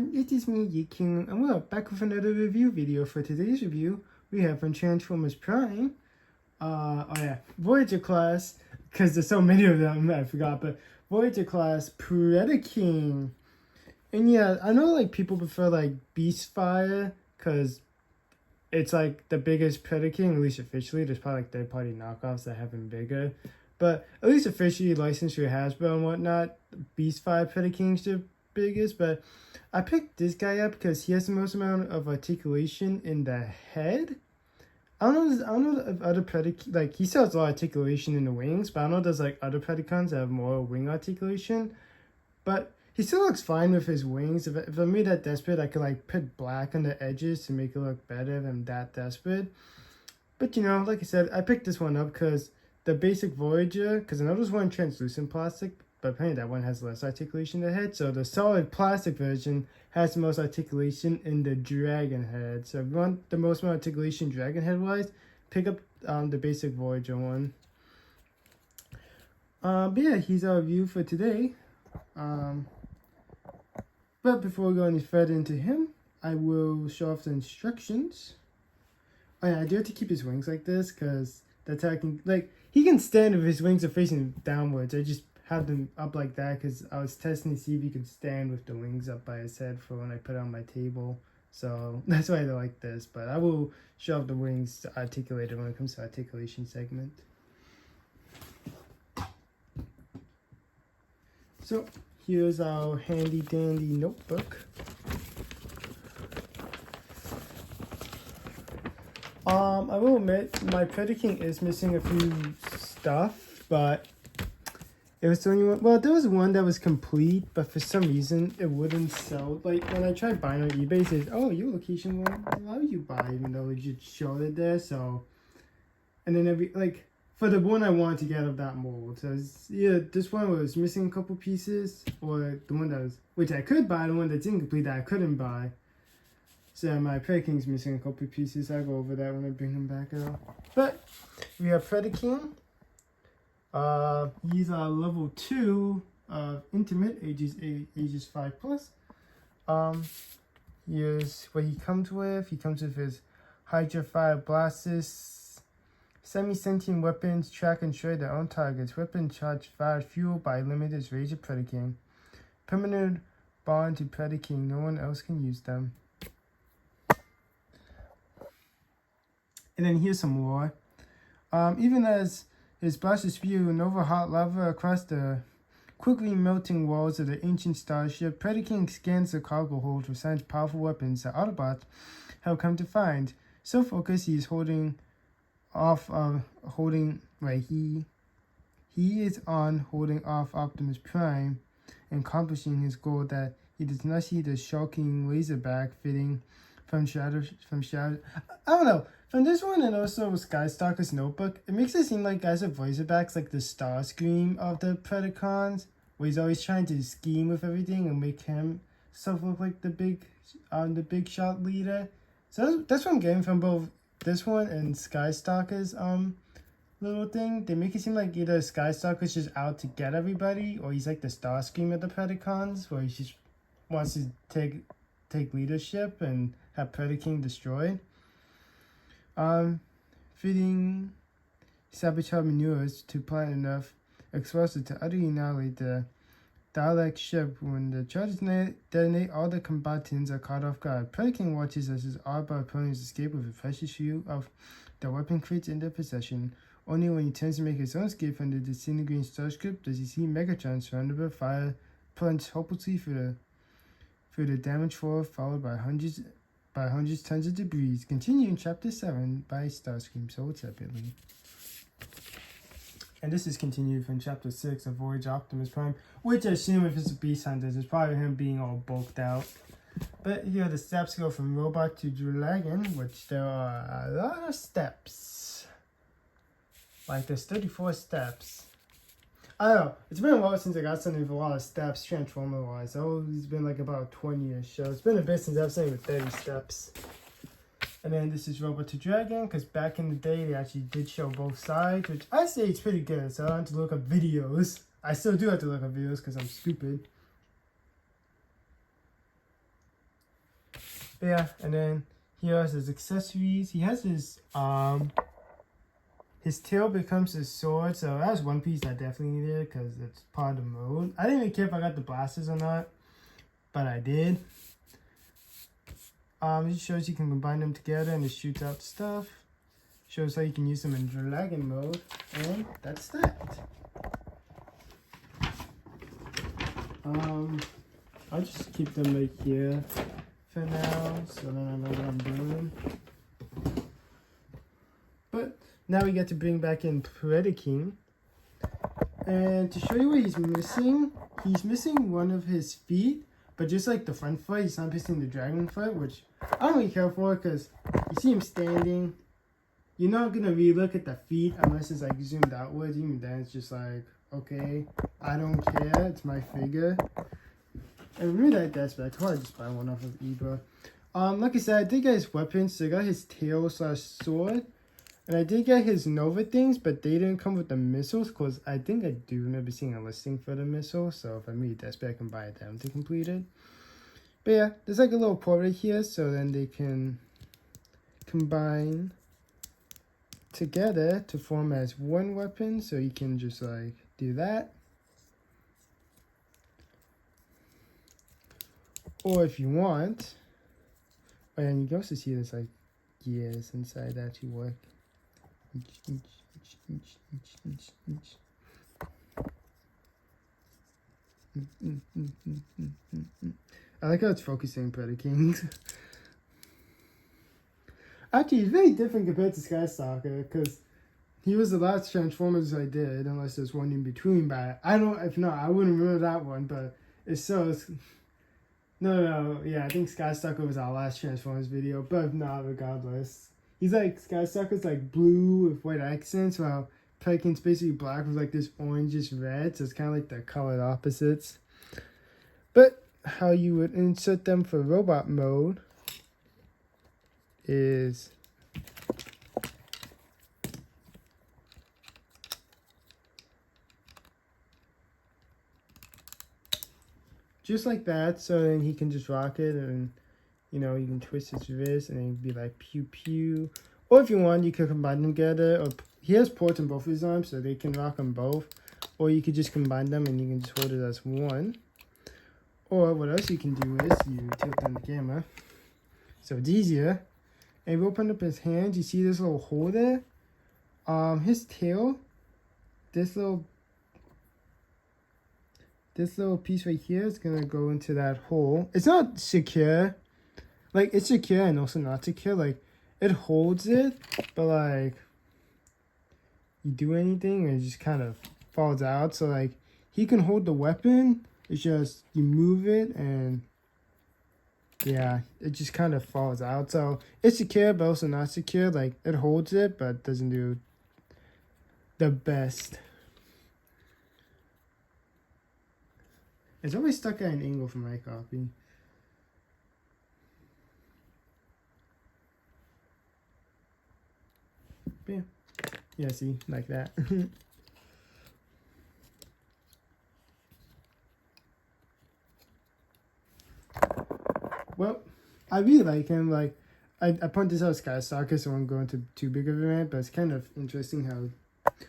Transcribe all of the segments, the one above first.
everyone, it is me, Yeking, and we're back with another review video. For today's review, we have on Transformers Prime, Voyager class, because there's so many of them, I forgot, but Voyager class Predaking. And yeah, I know like people prefer like Beastfire, because it's like the biggest Predaking, at least officially. There's probably like third-party knockoffs that have been bigger. But at least officially licensed through Hasbro and whatnot, Beastfire Predaking's the biggest. But I picked this guy up because he has the most amount of articulation in the head. I don't know if other Predacons, like he still has a lot of articulation in the wings, but I know there's like other Predacons that have more wing articulation. But he still looks fine with his wings. If I made that desperate, I could like put black on the edges to make it look better than that desperate. But you know, like I said, I picked this one up because the basic Voyager, because I know there's one translucent plastic, but apparently that one has less articulation in the head. So the solid plastic version has the most articulation in the dragon head. So if you want the most articulation dragon head wise, pick up the basic Voyager one. But yeah, here's our review for today. But before we go any further into him, I will show off the instructions. Oh yeah, I do have to keep his wings like this because that's how I can, like, he can stand if his wings are facing downwards. I just have them up like that because I was testing to see if he could stand with the wings up by his head for when I put it on my table. So that's why they're like this. But I will show off the wings articulated when it comes to articulation segment. So here's our handy dandy notebook. I will admit my Predaking is missing a few stuff, but it was the only one. Well, there was one that was complete, but for some reason it wouldn't sell. Like when I tried buying on eBay, it says, "Oh, your location won't allow you buy," even though it just showed it there. So, and then for the one I wanted to get of that mold, so yeah, this one was missing a couple pieces, or the one that was, which I could buy, the one that's incomplete that I couldn't buy. So my Predaking's missing a couple pieces. I'll go over that when I bring him back out. But we have Predaking. He's level 2 of Intimate, ages 5+. Here's what he comes with. He comes with his Hydra Fire Blasts, semi-sentient weapons, track and destroy their own targets. Weapon charge fired fueled by limited Razor Predaking. Permanent bond to Predaking. No one else can use them. And then here's some lore. Even as his blasters spew Nova hot lava across the quickly melting walls of the ancient starship, Predaking scans the cargo hold for signs of powerful weapons that Autobots have come to find. So focused, he is he is on holding off Optimus Prime and accomplishing his goal that he does not see the shocking laserback fitting from Shadow. I don't know. From this one and also Skystalker's Notebook, it makes it seem like guys with Laserbacks like the Starscream of the Predacons, where he's always trying to scheme with everything and make himself look like the big shot leader. So that's what I'm getting from both this one and Skystalker's little thing. They make it seem like either Skystalker's just out to get everybody, or he's like the Starscream of the Predacons, where he just wants to take leadership and have Predaking destroyed. Feeding sabotage maneuvers to plant enough explosive to utterly annihilate the Dalek ship. When the charges detonate, all the combatants are caught off guard. Predaking watches as his Autobot opponents escape with a precious few of the weapon crates in their possession. Only when he turns to make his own escape from the disintegrating starship does he see Megatron surrounded by fire, plunge hopelessly through the damaged floor, followed by hundreds tons of debris. Continue in Chapter 7 by Starscream, sold separately. And this is continued from Chapter 6 of Voyager Optimus Prime, which I assume if it's a Beast Hunters, it's probably him being all bulked out. But here the steps go from robot to dragon, which there are a lot of steps. Like there's 34 steps. I don't know. It's been a while since I got something with a lot of steps, Transformer-wise. It's been like about 20-ish. So it's been a bit since I've seen with 30 steps. And then this is Robot to Dragon, because back in the day, they actually did show both sides, which I say it's pretty good. So I don't have to look up videos. I still do have to look up videos because I'm stupid. But yeah, and then he has his accessories. He has his tail becomes his sword, so that was one piece I definitely needed because it's part of the mode. I didn't even care if I got the blasters or not, but I did. It shows you can combine them together and it shoots out stuff. Shows how you can use them in dragon mode, and that's that. I'll just keep them right here for now, so then I know what I'm doing. But now we get to bring back in Predaking. And to show you what he's missing one of his feet, but just like the front foot, he's not missing the dragon foot, which I don't really care for because you see him standing. You're not gonna really look at the feet unless it's like zoomed outwards. Even then, it's just like, okay, I don't care. It's my figure. And really that's bad. I'll probably just buy one off of eBay. Like I said, I did get his weapons. So I got his tail / sword. And I did get his Nova things, but they didn't come with the missiles. Because I think I do remember seeing a listing for the missile. So if I'm really desperate, I can buy them to complete it. But yeah, there's like a little port right here. So then they can combine together to form as one weapon. So you can just like do that. Or if you want, and you can also see there's like gears inside that actually work. I like how it's focusing Predaking. Actually, it's very different compared to Skystalker because he was the last Transformers I did, unless there's one in between. But I don't, if not, I wouldn't remember that one. But it's so. No, yeah, I think Skystalker was our last Transformers video, but if not, regardless. He's like, Skystalker's like blue with white accents, while Predaking's basically black with like this orangish red, so it's kind of like the colored opposites. But how you would insert them for robot mode is just like that, so then he can just rock it, and you know, you can twist his wrist and then be like pew pew. Or if you want, you could combine them together. Or he has ports in both of his arms, so they can rock them both. Or you could just combine them and you can just hold it as one. Or what else you can do is you tilt on the camera, so it's easier. And if you open up his hands, you see this little hole there. His tail, this little piece right here is gonna go into that hole. It's not secure. Like, it's secure and also not secure. Like, it holds it, but like, you do anything and it just kind of falls out. So like, he can hold the weapon. It's just, you move it and yeah, it just kind of falls out. So it's secure, but also not secure. Like, it holds it, but doesn't do the best. It's always stuck at an angle for my copy. Yeah. Yeah, see, like that. Well, I really like him. Like, I point this out as Skystalker, so I won't go into too big of a rant, but it's kind of interesting how,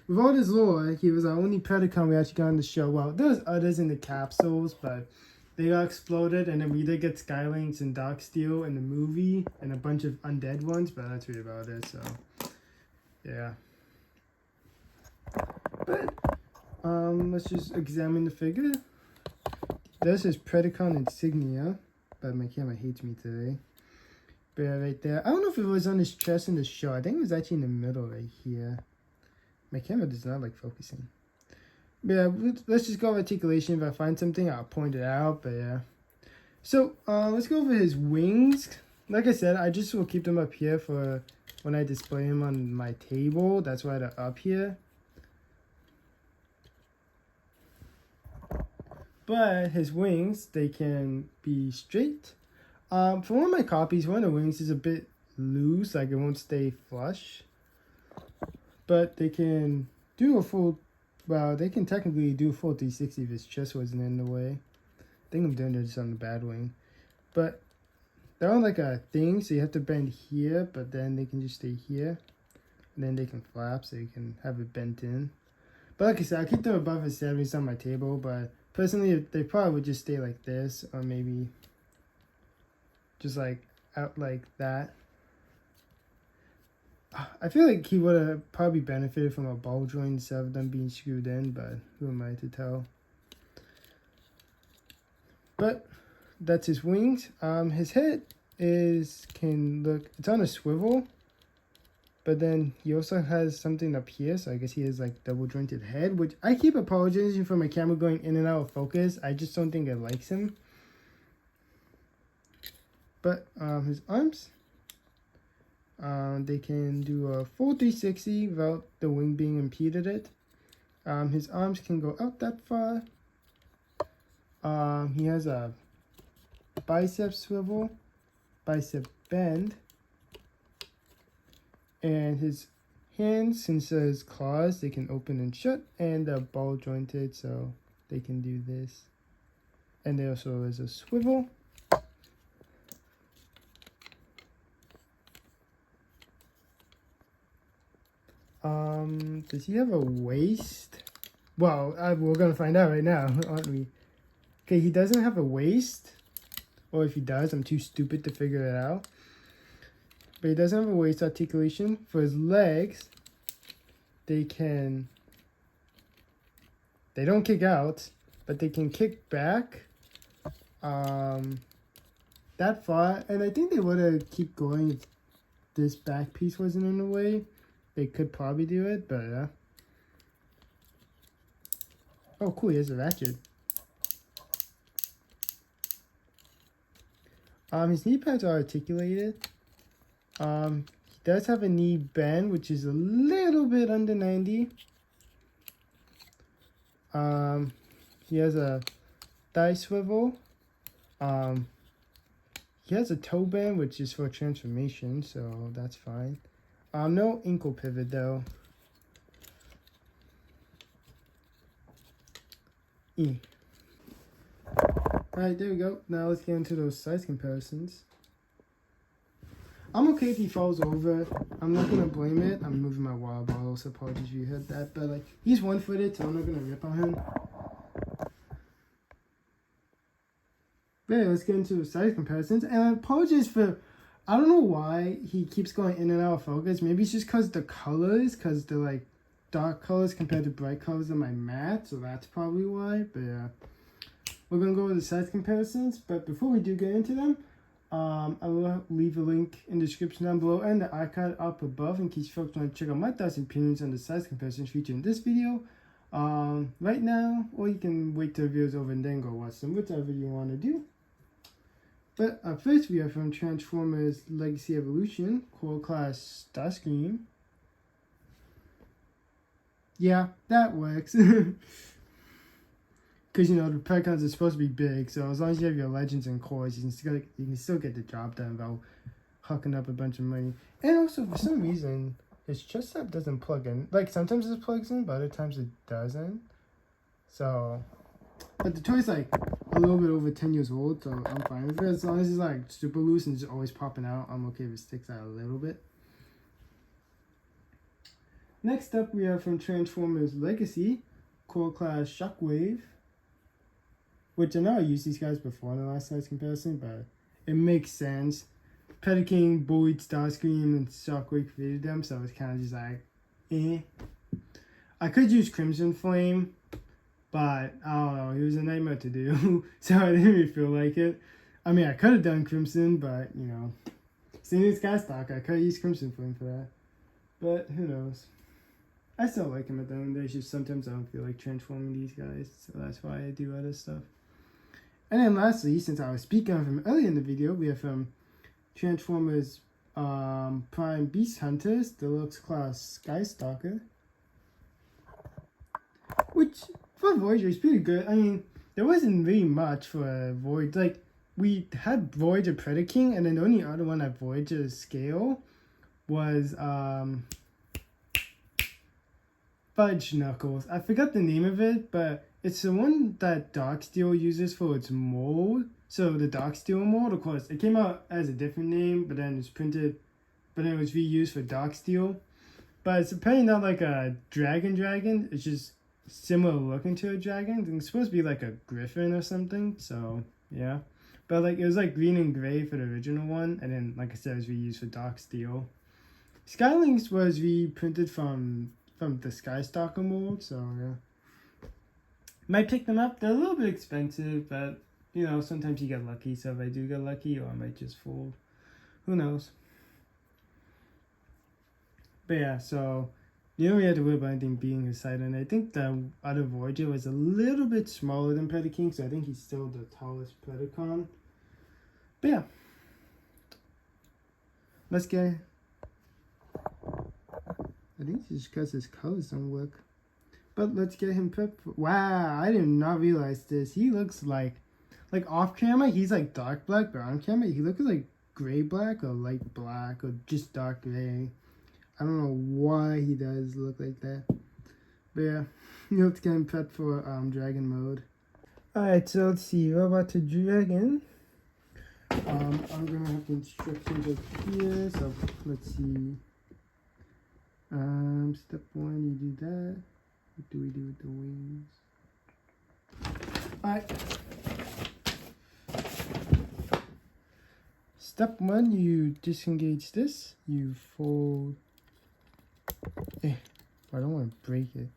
with all this lore, he was our only Predacon we actually got on the show. Well, there was others in the capsules, but they got exploded, and then we did get Skylinks and Darksteel in the movie, and a bunch of undead ones, but that's really about it, so, yeah. But, let's just examine the figure. This is Predacon insignia, but my camera hates me today. But yeah, right there. I don't know if it was on his chest in the show. I think it was actually in the middle right here. My camera does not like focusing. But yeah, let's just go over articulation. If I find something, I'll point it out. But yeah. So, let's go over his wings. Like I said, I just will keep them up here for when I display him on my table. That's why they're up here. But his wings, they can be straight. For one of my copies, one of the wings is a bit loose, like it won't stay flush. But they can do a full, well, they can technically do a full 360 if his chest wasn't in the way. I think I'm doing it just on the bad wing. But they're on like a thing, so you have to bend here, but then they can just stay here. And then they can flap, so you can have it bent in. But like I said, I keep them above a 70s on my table, but personally, they probably would just stay like this, or maybe just like out like that. I feel like he would have probably benefited from a ball joint instead of them being screwed in, but who am I to tell? But that's his wings. His head can look, it's on a swivel, but then he also has something up here, so I guess he has like double jointed head, which I keep apologizing for my camera going in and out of focus. I just don't think it likes him. But his arms, they can do a full 360 without the wing being impeded it. His arms can go out that far. He has a bicep swivel, bicep bend, and his hands, since his claws, they can open and shut, and they're ball jointed, so they can do this. And there also is a swivel. Does he have a waist? Well, we're gonna find out right now, aren't we? Okay, he doesn't have a waist, or if he does, I'm too stupid to figure it out. But he doesn't have a waist articulation. For his legs, they don't kick out, but they can kick back that far. And I think they would have keep going if this back piece wasn't in the way. They could probably do it, but yeah. Oh, cool, he has a ratchet. His knee pads are articulated. He does have a knee bend, which is a little bit under 90. He has a thigh swivel. He has a toe bend, which is for transformation, so that's fine. No ankle pivot though. Alright, there we go. Now let's get into those size comparisons. I'm okay if he falls over. I'm not gonna blame it. I'm moving my water bottle, so apologies if you heard that. But like, he's 1-footed, so I'm not gonna rip on him. But yeah, let's get into the size comparisons. And I apologize for, I don't know why he keeps going in and out of focus. Maybe it's just because the colors, because they're like dark colors compared to bright colors on my mat, so that's probably why. But yeah, we're gonna go over the size comparisons. But before we do get into them, I will leave a link in the description down below and the icon up above in case folks want to check out my thoughts and opinions on the size comparisons featured in this video right now, or you can wait till the video's over and then go watch them, whichever you want to do. But first we have from Transformers Legacy Evolution, Core Class Starscream. Yeah, that works. Because, you know, the Predacons are supposed to be big, so as long as you have your Legends and Cores, you can still get the job done without hucking up a bunch of money. And also, for some reason, his chest strap doesn't plug in. Like, sometimes it plugs in, but other times it doesn't. So, but the toy's like a little bit over 10 years old, so I'm fine with it. As long as it's like super loose and just always popping out, I'm okay if it sticks out a little bit. Next up, we have from Transformers Legacy, Core Class Shockwave. Which I know I used these guys before in the last size comparison, but it makes sense. Predaking, bullied Starscream, and Shockwave created them, so it's kind of just like, eh. I could use Crimson Flame, but I don't know, it was a nightmare to do, so I didn't really feel like it. I mean, I could have done Crimson, but, you know, seeing this guy stock, I could have used Crimson Flame for that. But, who knows. I still like him at the end of the day, it's just sometimes I don't feel like transforming these guys, so that's why I do other stuff. And then lastly, since I was speaking of him earlier in the video, we have Transformers Prime Beast Hunters Deluxe Class Sky Stalker. Which, for Voyager, is pretty good. I mean, there wasn't really much for Voyager. Like, we had Voyager Predaking, and then the only other one at Voyager scale was Fudge Knuckles. I forgot the name of it, but it's the one that Darksteel uses for its mold. So the Dark Steel mold, of course, it came out as a different name, but then it's printed, but then it was reused for Dark Steel. But it's apparently not like a dragon. It's just similar looking to a dragon. I think it's supposed to be like a griffin or something. So yeah, but like it was like green and gray for the original one, and then like I said, it was reused for Dark Steel. Skylinks was reprinted from the Skystalker mold. So yeah, might pick them up. They're a little bit expensive, but you know sometimes you get lucky. So if I do get lucky, or I might just fold. Who knows? But yeah, so you don't really have to worry about anything being his side, and I think the other Voyager was a little bit smaller than Predaking, so I think he's still the tallest Predacon. But yeah, let's get. I think it's just because his colors don't work. But let's get him prepped. Wow, I did not realize this. He looks like off camera, he's like dark black, but on camera, he looks like gray black or light black or just dark gray. I don't know why he does look like that. But yeah, let's get him prepped for dragon mode. Alright, so let's see. We're about to dragon. I'm gonna have the instructions up here. So let's see. Step 1, you do that. What do we do with the wings? Alright. Step 1, you disengage this. You fold. I don't want to break it.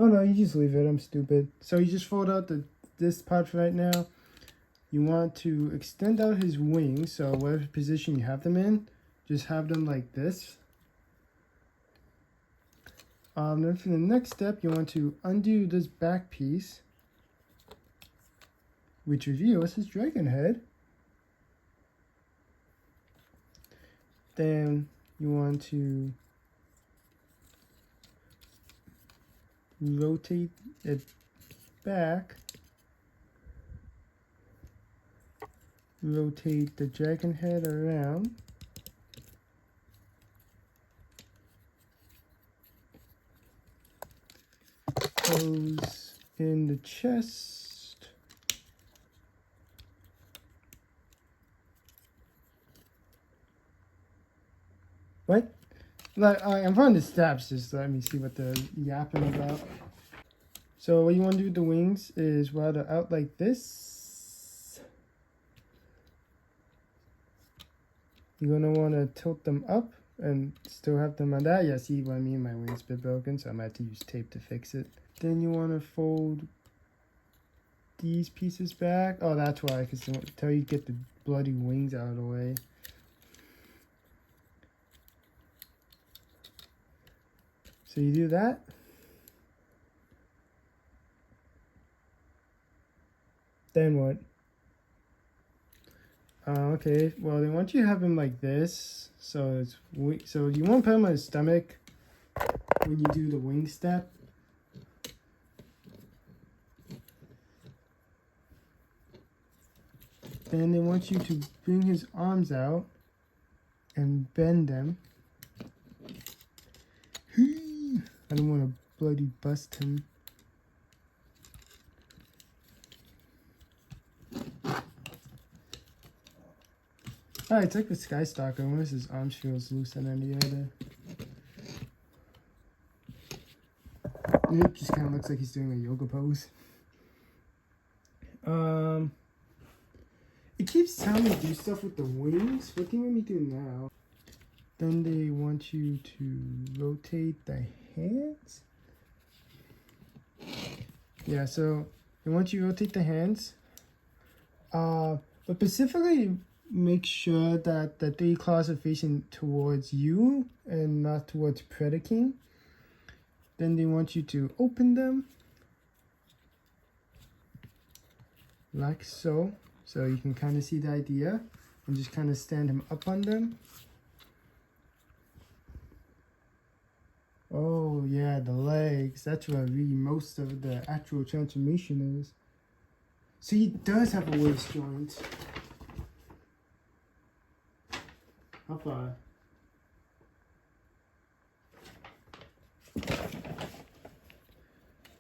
Oh no, you just leave it. I'm stupid. So you just fold out this part for right now. You want to extend out his wings. So whatever position you have them in, just have them like this. Then for the next step, you want to undo this back piece, which reveals his dragon head. Then you want to rotate it back, rotate the dragon head around, goes in the chest, what? Like, I'm following the steps, just let me see what they're yapping about. So what you want to do with the wings is while they're out like this, you're going to want to tilt them up and still have them on that. Yeah, see what I mean? My wing's a bit broken, so I might have to use tape to fix it. Then you want to fold these pieces back. Oh, that's why, because until you get the bloody wings out of the way. So you do that. Then what? Okay, well they want you to have him like this. So you won't put him on his stomach when you do the wing step. Then they want you to bring his arms out and bend them. I don't want to bloody bust him. Alright, it's like with Skystalker, unless his arms feels looser than the other. It just kind of looks like he's doing a yoga pose. It keeps telling me to do stuff with the wings. What do you want me to do now? Then they want you to rotate the hands. Yeah, so they want you to rotate the hands. But specifically make sure that the 3 claws are facing towards you and not towards Predaking. Then they want you to open them like so. So you can kind of see the idea, and just kind of stand him up on them. Oh yeah, the legs. That's where really most of the actual transformation is. So he does have a waist joint. How far?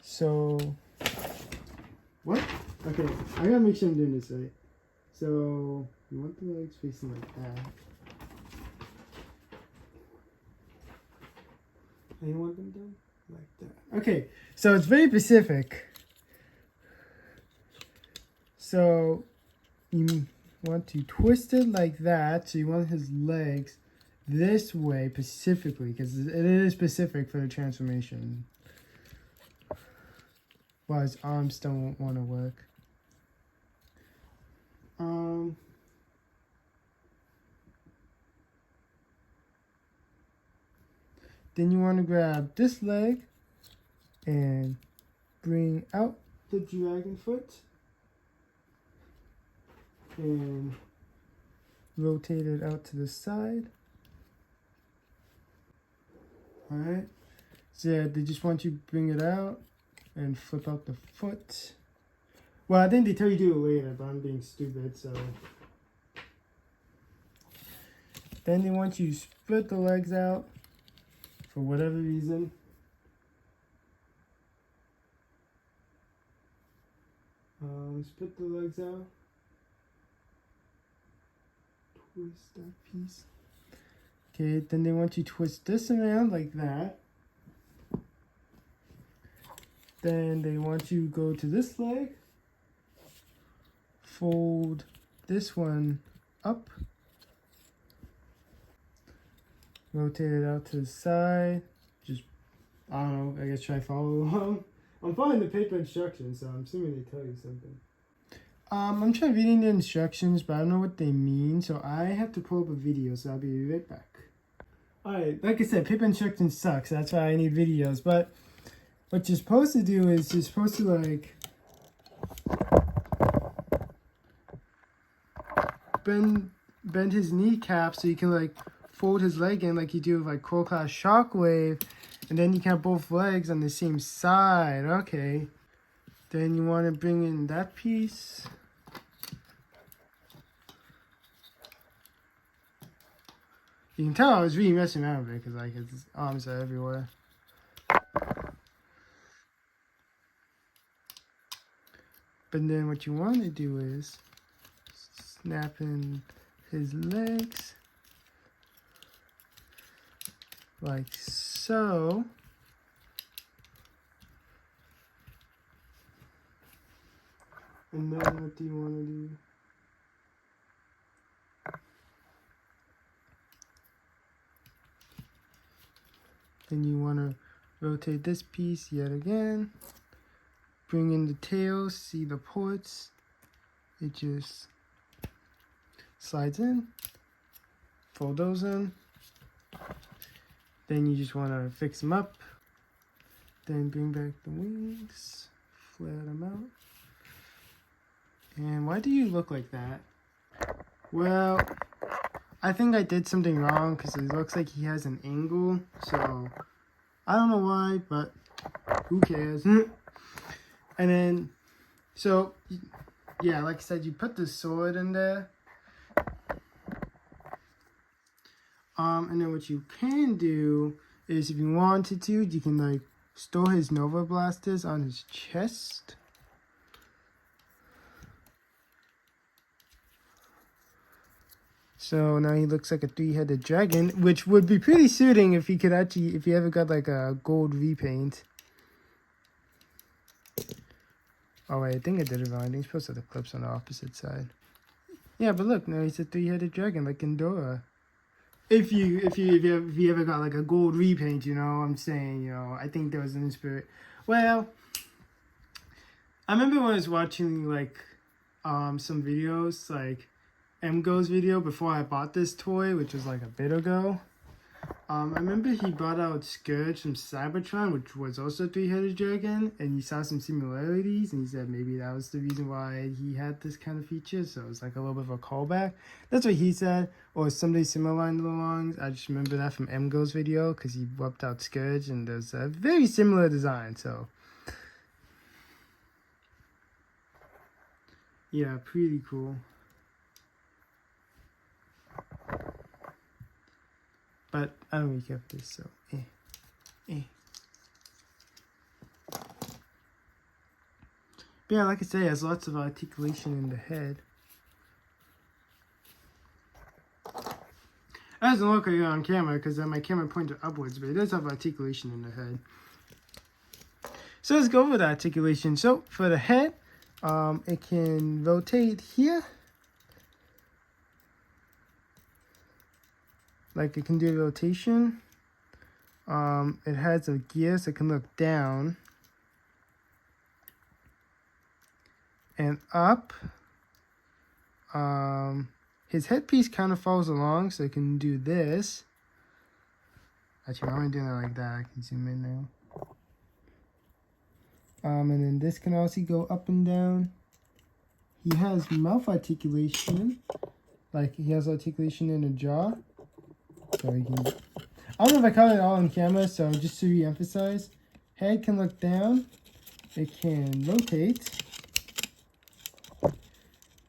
So, what? Okay, I gotta make sure I'm doing this right. So you want the legs facing like that. And you want them done like that. Okay, so it's very specific. So you want to twist it like that. So you want his legs this way specifically, because it is specific for the transformation. While his arms don't want to work. Then you want to grab this leg and bring out the dragon foot and rotate it out to the side. Alright, so yeah, they just want you to bring it out and flip out the foot. Well, I think they tell you to do it later, but I'm being stupid, so. Then they want you to split the legs out for whatever reason. Split the legs out. Twist that piece. Okay, then they want you to twist this around like that. Then they want you to go to this leg. Fold this one up. Rotate it out to the side. Just, I don't know, I guess try to follow along. I'm following the paper instructions, so I'm assuming they tell you something. I'm trying reading the instructions, but I don't know what they mean, so I have to pull up a video, so I'll be right back. Alright, like I said, paper instructions suck, so that's why I need videos, but what you're supposed to do is you're supposed to like bend his kneecap so you can like fold his leg in like you do with like Crow Class Shockwave, and then you can have both legs on the same side. Okay. Then you want to bring in that piece. You can tell I was really messing around with it because like his arms are everywhere. But then what you want to do is snap in his legs like so. And then what do you want to do? Then you want to rotate this piece yet again. Bring in the tail, see the ports. It just slides in. Fold those in. Then you just want to fix them up. Then bring back the wings. Flare them out. And why do you look like that? Well, I think I did something wrong because it looks like he has an angle. So, I don't know why, but who cares? And then, so, yeah, like I said, you put the sword in there. And then what you can do is if you wanted to, you can like store his Nova Blasters on his chest. So now he looks like a three-headed dragon, which would be pretty suiting if he could actually, if he ever got like a gold repaint. Oh wait, I think I did it wrong. I think he's supposed to have the clips on the opposite side. Yeah, but look, now he's a three-headed dragon like Endora. If you ever got like a gold repaint, you know, I'm saying, you know, I think there was an inspiration. Well, I remember when I was watching like some videos like MGo's video before I bought this toy, which was like a bit ago. I remember he brought out Scourge from Cybertron, which was also a three-headed dragon, and he saw some similarities, and he said maybe that was the reason why he had this kind of feature, so it was like a little bit of a callback. That's what he said, or something similar along the lines. I just remember that from MGo's video, because he whipped out Scourge, and there's a very similar design, so. Yeah, pretty cool. But I don't recap this, so But Yeah, like I say, it has lots of articulation in the head. It doesn't look like it on camera because my camera pointed upwards, but it does have articulation in the head. So let's go over the articulation. So for the head, it can rotate here. Like it can do rotation. It has a gear so it can look down and up. His headpiece kind of falls along, so it can do this. Actually, I'm doing it like that. I can zoom in now. And then this can also go up and down. He has mouth articulation. Like he has articulation in the jaw. So he can... I don't know if I caught it all on camera, so just to re-emphasize. Head can look down. It can rotate.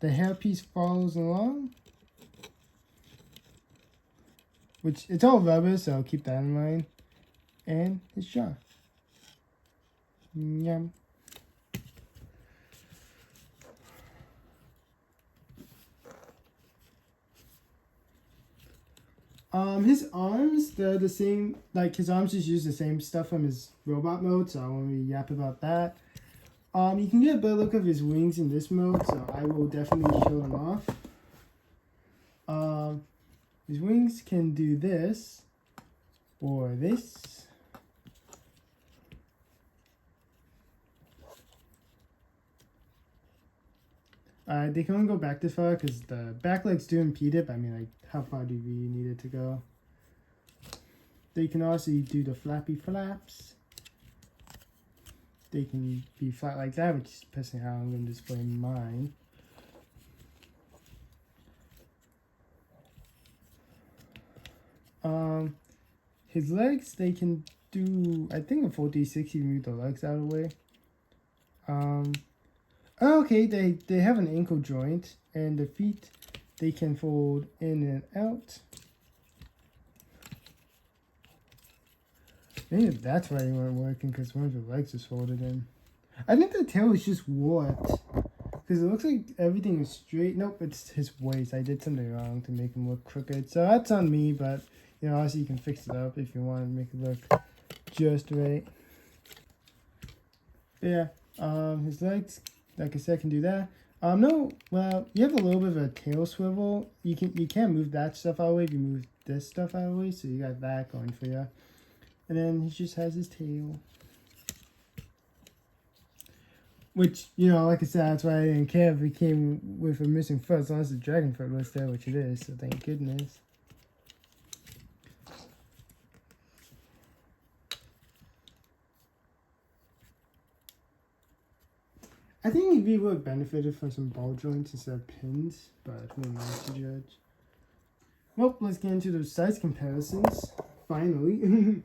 The hairpiece follows along. Which, it's all rubber, so I'll keep that in mind. And his jaw. Yum. His arms, they're the same, like his arms just use the same stuff from his robot mode, so I won't really yap about that. You can get a better look of his wings in this mode, so I will definitely show them off. His wings can do this, or this. They can only go back this far because the back legs do impede it, but I mean, like, how far do you really need it to go? They can also do the flappy flaps. They can be flat like that, which is personally how I'm going to display mine. His legs, they can do, I think, a full 360 to move the legs out of the way. Okay, they have an ankle joint, and the feet, they can fold in and out. Maybe that's why they weren't working, because one of the legs was folded in. I think the tail is just warped, because it looks like everything is straight. Nope, it's his waist. I did something wrong to make him look crooked, so that's on me, but, you know, obviously you can fix it up if you want to make it look just right. But yeah, his legs, like I said, can do that. No, well, you have a little bit of a tail swivel. You can't move that stuff out of the way if you move this stuff out of the way, so you got that going for you. And then he just has his tail. Which, you know, like I said, that's why I didn't care if he came with a missing foot, as long as the dragon foot was there, which it is, so thank goodness. I think we would have benefited from some ball joints instead of pins, but who am I to judge? Well, let's get into those size comparisons, finally.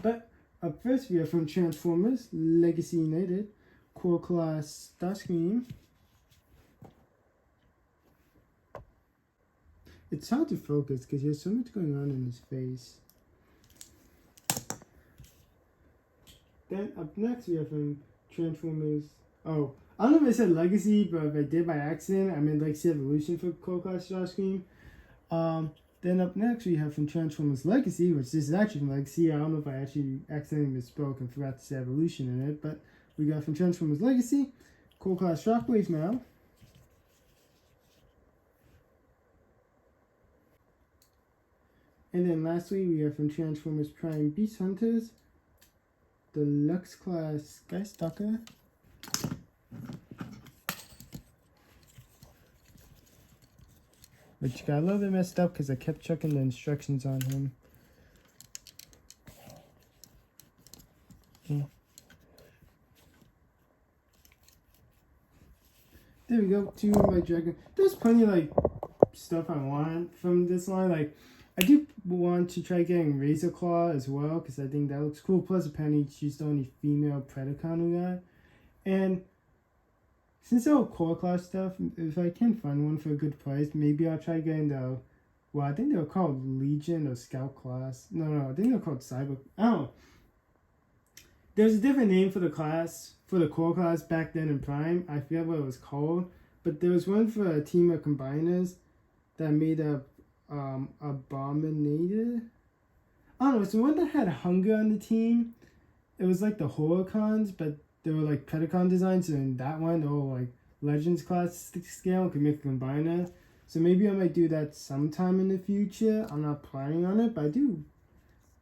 But up first, we have from Transformers, Legacy United, Core Class Starscream. It's hard to focus because there's so much going on in his face. Then up next, we have from Transformers. Oh, I don't know if I said Legacy, but if I did by accident, I meant Legacy Evolution for Core Class Starscream. Then up next, we have from Transformers Legacy, which this is actually from Legacy. I don't know if I actually accidentally misspoke and forgot to say Evolution in it, but we got from Transformers Legacy, Core Class Shockwave now. And then lastly, we have from Transformers Prime Beast Hunters, Deluxe Class Sky Stalker. Which got a little bit messed up because I kept checking the instructions on him. Okay. There we go, 2 my dragon. There's plenty of like stuff I want from this line. Like, I do want to try getting Razor Claw as well because I think that looks cool. Plus, apparently she's the only female Predaking we got. And since they're all core class stuff, if I can find one for a good price, maybe I'll try getting the, well, I think they were called Legion or Scout class. No, I think they're called Cyber. I don't know. There's a different name for the class for the core class back then in Prime. I forget what it was called, but there was one for a team of combiners that made a Abominator. I don't know, it's the one that had Hunger on the team. It was like the Horicons, but they were like Predacon designs, and that one, like Legends class scale, could make a combiner. So maybe I might do that sometime in the future. I'm not planning on it, but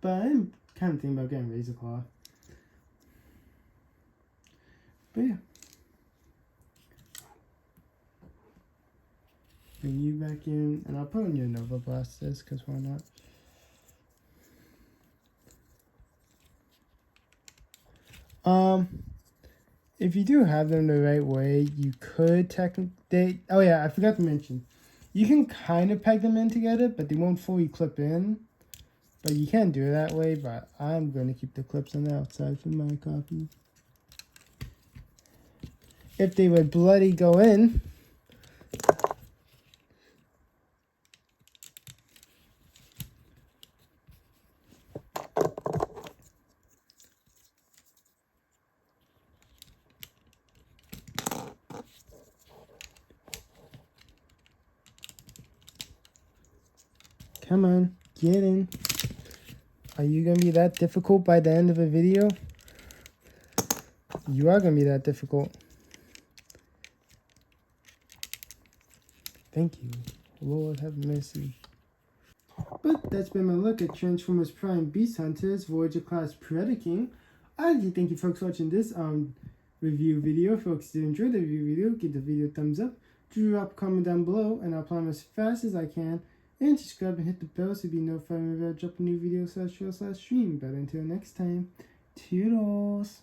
I'm kind of thinking about getting Razor Claw. But yeah. Bring you back in, and I'll put on your Nova Blasters, because why not? If you do have them the right way, you could technically, oh yeah, I forgot to mention, you can kind of peg them in together, but they won't fully clip in. But you can do it that way, but I'm going to keep the clips on the outside for my copy. If they would bloody go in, come on, get in. Are you going to be that difficult by the end of the video? You are going to be that difficult. Thank you. Lord have mercy. But that's been my look at Transformers Prime Beast Hunters Voyager class Predaking. I do thank you folks watching this review video. If folks did enjoy the review video, give the video a thumbs up. Drop a comment down below, and I'll plan as fast as I can. And subscribe and hit the bell so you'll be notified whenever I drop a new video /show/stream. But until next time, toodles!